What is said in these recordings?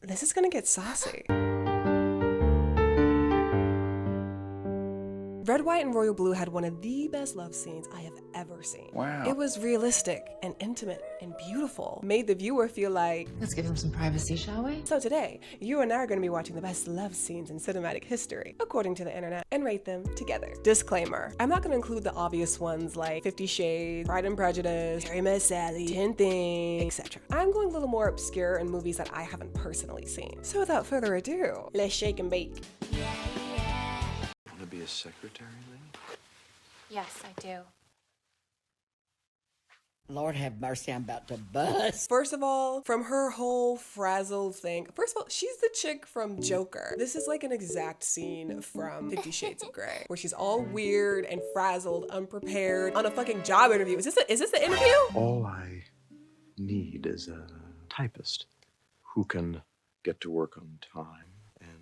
This is gonna get saucy. Red, White, and Royal Blue had one of the best love scenes I have ever seen. Wow. It was realistic and intimate and beautiful. Made the viewer feel like, Let's give him some privacy, shall we? so today, you and I are going to be watching the best love scenes in cinematic history, according to the internet, and rate them together. Disclaimer, I'm not going to include the obvious ones like 50 Shades, Pride and Prejudice, Harry Met Sally, 10 Things, etc. I'm going a little more obscure in movies that I haven't personally seen. So without further ado, let's shake and bake. Want to be a secretary, Lady? Yes, I do. Lord have mercy, I'm about to bust. First of all, from her whole frazzled thing, first of all, she's the chick from Joker. This is like an exact scene from 50 Shades of Grey, where she's all weird and frazzled, unprepared, on a fucking job interview. Is this the interview? All I need is a typist who can get to work on time and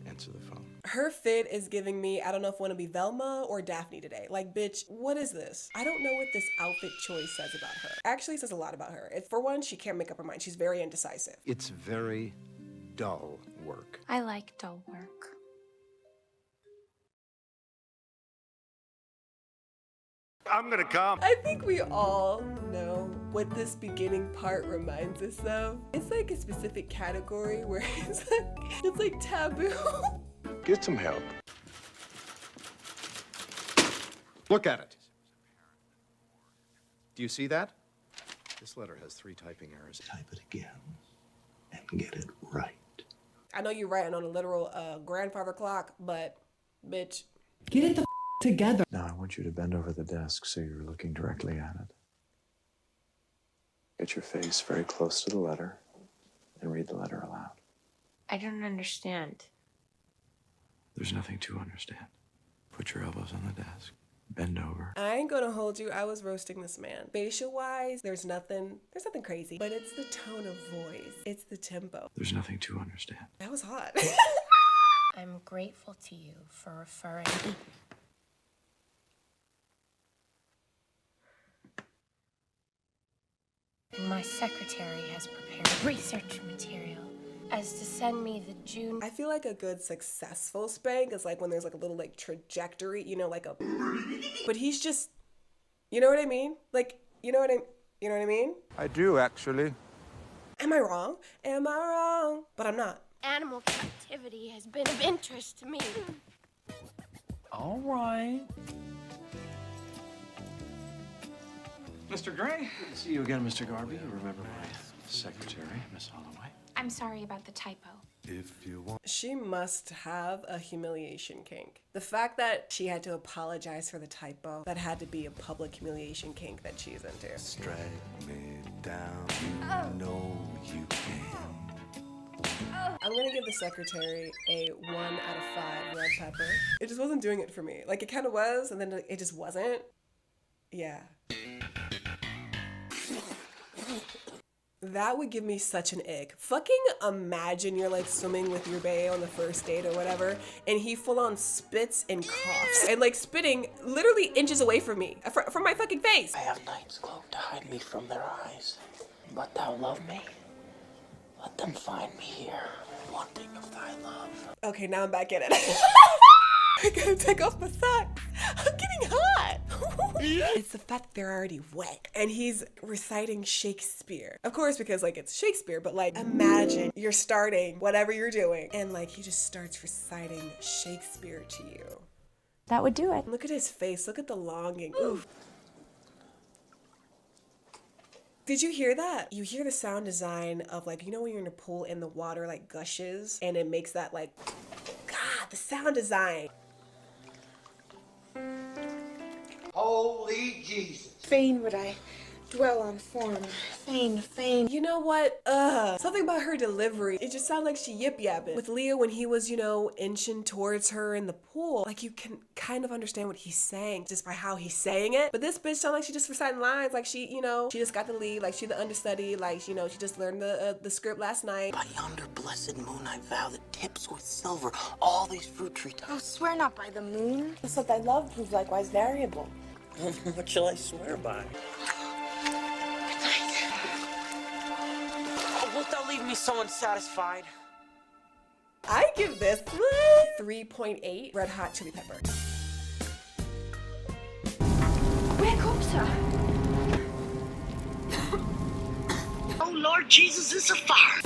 answer the phone. Her fit is giving me, I don't know if I want to be Velma or Daphne today. Like, bitch, what is this? I don't know what this outfit choice says about her. Actually, it says a lot about her. For one, she can't make up her mind. She's very indecisive. It's very dull work. I like dull work. I'm gonna come. I think we all know what this beginning part reminds us of. It's like a specific category where it's like taboo. Get some help. Look at it. Do you see that? This letter has 3 typing errors. Type it again and get it right. I know you're writing on a literal grandfather clock, but bitch. Get it the together. Now I want you to bend over the desk so you're looking directly at it. Get your face very close to the letter and read the letter aloud. I don't understand. There's nothing to understand. Put your elbows on the desk. Bend over. I ain't gonna hold you. I was roasting this man. Facial wise, there's nothing crazy, but it's the tone of voice. It's the tempo. There's nothing to understand. That was hot. I'm grateful to you for referring. My secretary has prepared research material as to send me the June. I feel like a good successful spank is like when there's like a little like trajectory, you know, like a. But he's just, you know what I mean? Like, you know what I mean? I do, actually. Am I wrong? Am I wrong? But I'm not. Animal captivity has been of interest to me. All right. Mr. Gray. Good to see you again, Mr. Garvey. You remember my secretary, Miss Holloway. I'm sorry about the typo. If you want. She must have a humiliation kink. The fact that she had to apologize for the typo, that had to be a public humiliation kink that she's into. Strike me down, you know you can. I'm gonna give the secretary a 1 out of 5 red pepper. It just wasn't doing it for me. Like, it kind of was, and then it just wasn't. Yeah. That would give me such an ick. Fucking imagine you're like swimming with your bae on the first date or whatever, and he full on spits and coughs, and like spitting literally inches away from me, from my fucking face. I have night's cloak to hide me from their eyes. But thou love me. Let them find me here, wanting of thy love. Okay, now I'm back in it. I gotta take off my socks. I'm getting hot. It's the fact that they're already wet. And he's reciting Shakespeare. Of course, because like it's Shakespeare, but like imagine you're starting whatever you're doing and like he just starts reciting Shakespeare to you. That would do it. Look at his face. Look at the longing. Oof. Did you hear that? You hear the sound design of like, you know when you're in a pool and the water like gushes and it makes that like, God, the sound design. Holy Jesus. Fain would I dwell on form. Fain. You know what? Something about her delivery. It just sounded like she yip-yapping. With Leo when he was, you know, inching towards her in the pool, like you can kind of understand what he's saying just by how he's saying it. But this bitch sounded like she just reciting lines, like she, you know, she just got the lead, like she the understudy, like, you know, she just learned the script last night. By yonder blessed moon I vow that tips with silver all these fruit trees. Oh, swear not by the moon. So thy love proves likewise variable. What shall I swear by? without leaving me so unsatisfied. I give this 3.8 red hot chili pepper. Wake up, sir. Oh Lord Jesus, it's a fire.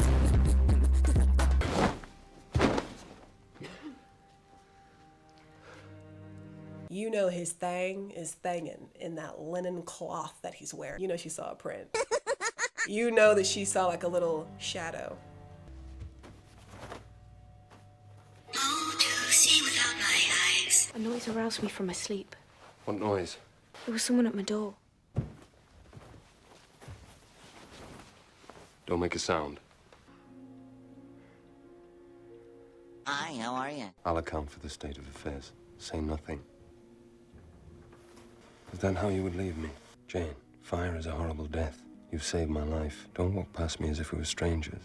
You know his thing is thangin' in that linen cloth that he's wearing. You know she saw a print. You know that she saw like a little shadow. Oh, to see without my eyes. A noise aroused me from my sleep. What noise? There was someone at my door. Don't make a sound. Hi, how are you? I'll account for the state of affairs. Say nothing. Is that how you would leave me? Jane, fire is a horrible death. You've saved my life. Don't walk past me as if we were strangers.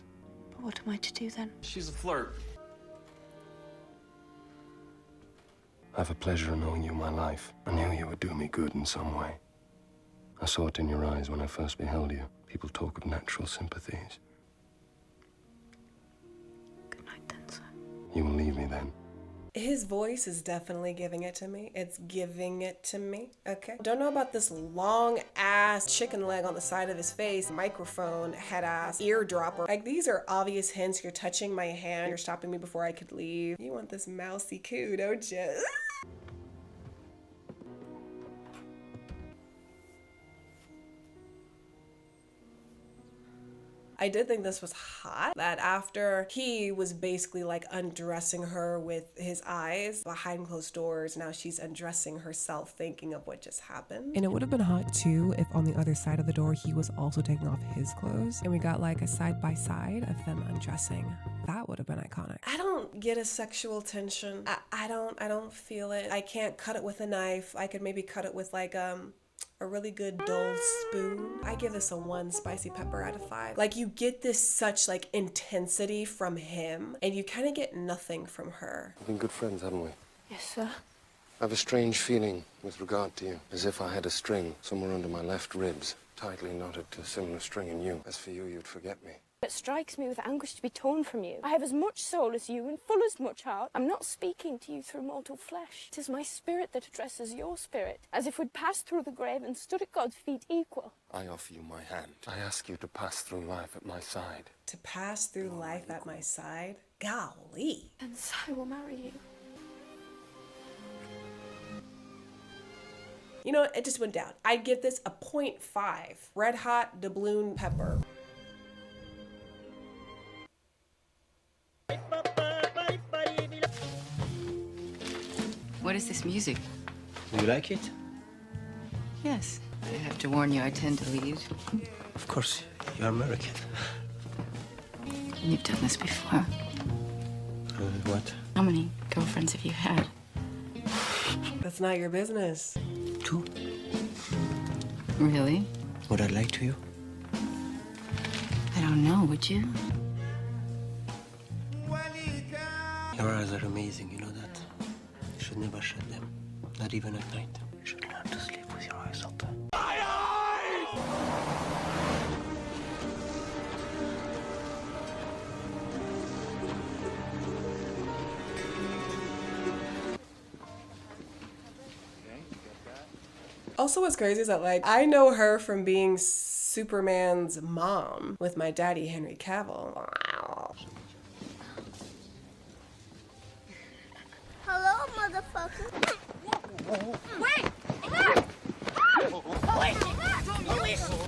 But what am I to do then? She's a flirt. I have a pleasure in knowing you my life. I knew you would do me good in some way. I saw it in your eyes when I first beheld you. People talk of natural sympathies. Good night then, sir. You will leave me then. His voice is definitely giving it to me. It's giving it to me, okay? Don't know about this long ass chicken leg on the side of his face, microphone, head ass, eardropper. Like, these are obvious hints. You're touching my hand. You're stopping me before I could leave. You want this mousy coo, don't you? I did think this was hot, that after he was basically like undressing her with his eyes behind closed doors, now she's undressing herself thinking of what just happened. And it would have been hot too if on the other side of the door he was also taking off his clothes and we got like a side by side of them undressing. That would have been iconic. I don't get a sexual tension. I don't feel it. I can't cut it with a knife. I could maybe cut it with like a really good dull spoon. I give this a 1 spicy pepper out of 5. Like, you get this such like intensity from him and you kind of get nothing from her. We've been good friends, haven't we? Yes, sir. I have a strange feeling with regard to you, as if I had a string somewhere under my left ribs, tightly knotted to a similar string in you. As for you, you'd forget me. It strikes me with anguish to be torn from you. I have as much soul as you and full as much heart. I'm not speaking to you through mortal flesh. 'Tis my spirit that addresses your spirit, as if we'd passed through the grave and stood at God's feet equal. I offer you my hand. I ask you to pass through life at my side. To pass through life at my side? Golly. Hence, I will marry you. You know what? It just went down. I'd give this a 0.5 red hot doubloon pepper. What is this music? Do you like it? Yes. I have to warn you, I tend to lead. Of course, you're American. You've done this before. What? How many girlfriends have you had? That's not your business. 2? Really? Would I lie to you? I don't know, would you? Your eyes are amazing, you know that? You should never shut them. Not even at night. You should learn to sleep with your eyes open. Also, what's crazy is that, like, I know her from being Superman's mom with my daddy, Henry Cavill. Wow. Hello, motherfucker. Wait!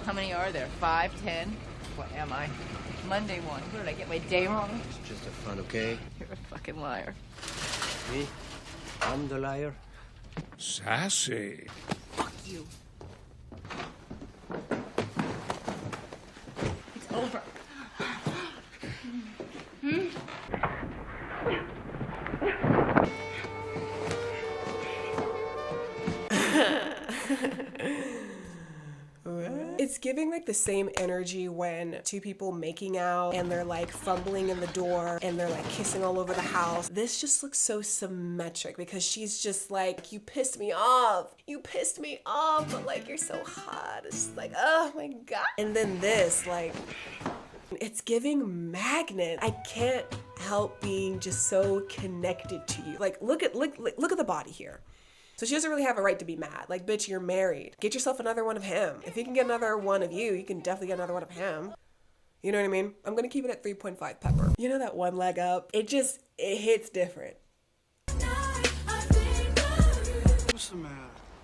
How many are there? 5, 10? What am I? Monday one. What did I get my day wrong? It's just a fun, okay? You're a fucking liar. Me? I'm the liar. Sassy. Fuck you. It's over. It's giving like the same energy when two people making out and they're like fumbling in the door and they're like kissing all over the house. This just looks so symmetric because she's just like, you pissed me off. You pissed me off, but like you're so hot. It's just like, oh my God. And then this, like, It's giving magnet. I can't help being just so connected to you. Like, look at the body here. So she doesn't really have a right to be mad. Like, bitch, you're married. Get yourself another one of him. If you can get another one of you, you can definitely get another one of him. You know what I mean? I'm gonna keep it at 3.5 pepper. You know that one leg up? It hits different. What's the matter?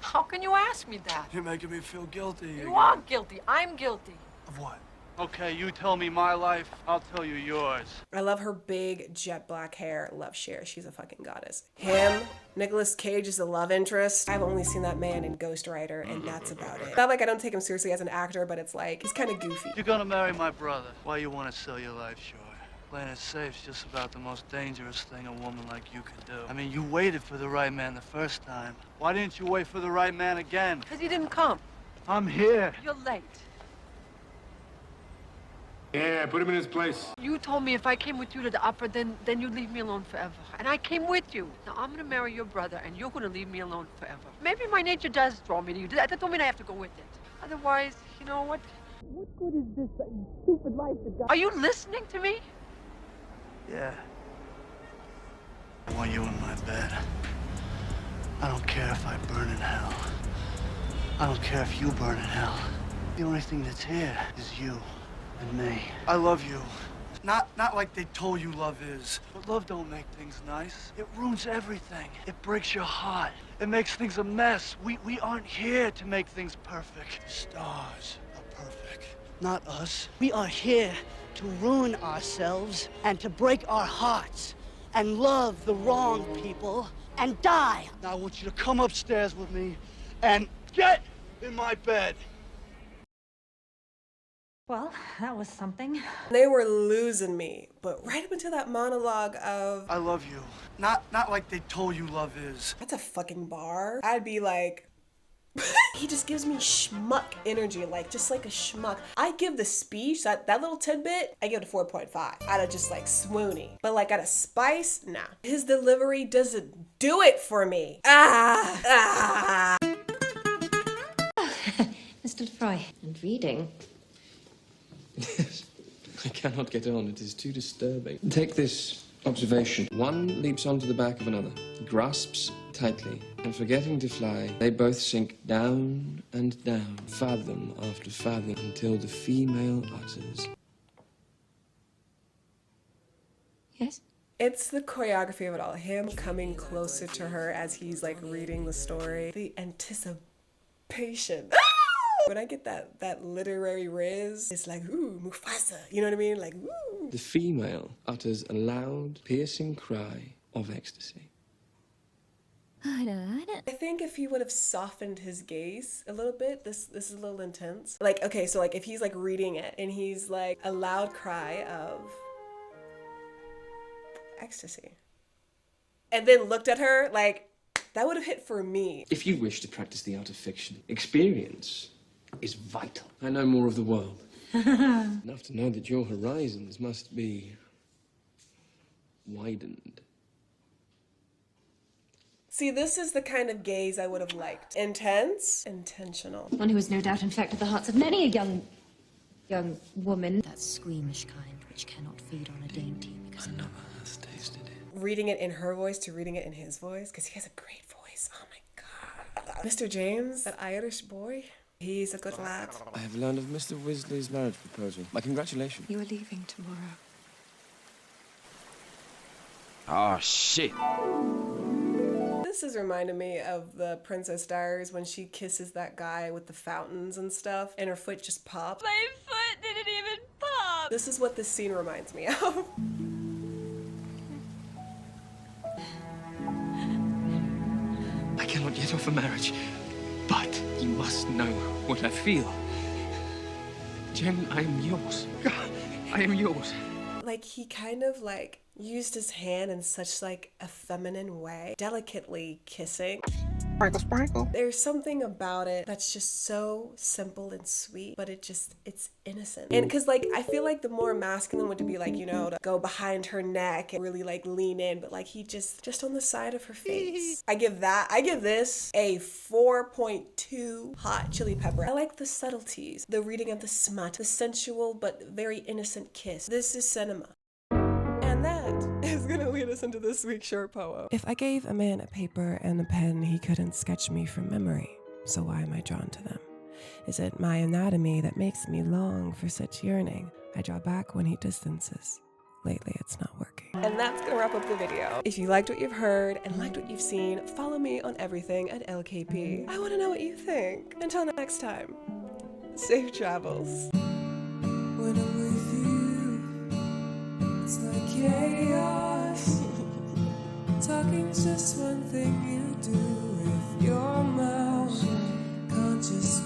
How can you ask me that? You're making me feel guilty. You are guilty. I'm guilty. Of what? Okay, you tell me my life, I'll tell you yours. I love her big jet black hair. Love Cher. She's a fucking goddess. Him, Nicolas Cage is the love interest. I've only seen that man in Ghost Rider, and that's about it. Not like I don't take him seriously as an actor, but it's like, he's kind of goofy. You're gonna marry my brother. Why you wanna sell your life short? Playing it safe's just about the most dangerous thing a woman like you can do. I mean, you waited for the right man the first time. Why didn't you wait for the right man again? Because he didn't come. I'm here. You're late. Yeah, put him in his place. You told me if I came with you to the opera, then you'd leave me alone forever. And I came with you. Now I'm gonna marry your brother, and you're gonna leave me alone forever. Maybe my nature does draw me to you. That don't mean I have to go with it. Otherwise, you know what? What good is this stupid life that God... Are you listening to me? Yeah. I want you in my bed. I don't care if I burn in hell. I don't care if you burn in hell. The only thing that's here is you and me. I love you. Not like they told you love is. But love don't make things nice. It ruins everything. It breaks your heart. It makes things a mess. We aren't here to make things perfect. Stars are perfect. Not us. We are here to ruin ourselves and to break our hearts and love the wrong people and die. Now I want you to come upstairs with me and get in my bed. Well, that was something. They were losing me, but right up until that monologue of, I love you. Not like they told you love is. That's a fucking bar. I'd be like, he just gives me schmuck energy, like just like a schmuck. I give the speech, that little tidbit, I give it a 4.5 out of just like swoony. But like out of spice, nah. His delivery doesn't do it for me. Mr. Lefroy. And reading. Yes, I cannot get on. It is too disturbing. Take this observation. One leaps onto the back of another, grasps tightly, and forgetting to fly, they both sink down and down, fathom after fathom, until the female utters. Yes? It's the choreography of it all. Him coming closer to her as he's like reading the story. The anticipation. When I get that literary riz, it's like, ooh, Mufasa. You know what I mean? Like, ooh. The female utters a loud, piercing cry of ecstasy. I think if he would have softened his gaze a little bit, this is a little intense. Like, okay, so like if he's like reading it and he's like a loud cry of ecstasy, and then looked at her, like, that would have hit for me. If you wish to practice the art of fiction, experience is vital. I know more of the world. Enough to know that your horizons must be widened. See, this is the kind of gaze I would have liked. Intense, intentional. One who has no doubt infected the hearts of many a young woman. That squeamish kind which cannot feed on a dainty because another has tasted it. Reading it in her voice to reading it in his voice, because he has a great voice. Oh my God. Mr. James, that Irish boy, he's a good lad. I have learned of Mr. Weasley's marriage proposal. My congratulations. You are leaving tomorrow. Oh, shit. This is reminding me of the Princess Diaries when she kisses that guy with the fountains and stuff, and her foot just popped. My foot didn't even pop. This is what this scene reminds me of. I cannot yet offer marriage, but you must know what I feel. Jen, I am yours. I am yours. Like, he kind of like used his hand in such like a feminine way, delicately kissing. Sparkle, sparkle. There's something about it that's just so simple and sweet, but it's innocent. And because like, I feel like the more masculine would be like, you know, to go behind her neck and really like lean in, but like he just on the side of her face. I give this a 4.2 hot chili pepper. I like the subtleties, the reading of the smut, the sensual but very innocent kiss. This is cinema. And that is gonna lead us into this week's short poem. If I gave a man a paper and a pen, he couldn't sketch me from memory. So why am I drawn to them? Is it my anatomy that makes me long for such yearning? I draw back when he distances. Lately, it's not working. And that's gonna wrap up the video. If you liked what you've heard and liked what you've seen, follow me on everything at l.k.p. I wanna know what you think. Until next time, safe travels. When I'm with you, it's like chaos. Talking's just one thing you do with your mouth. Conscious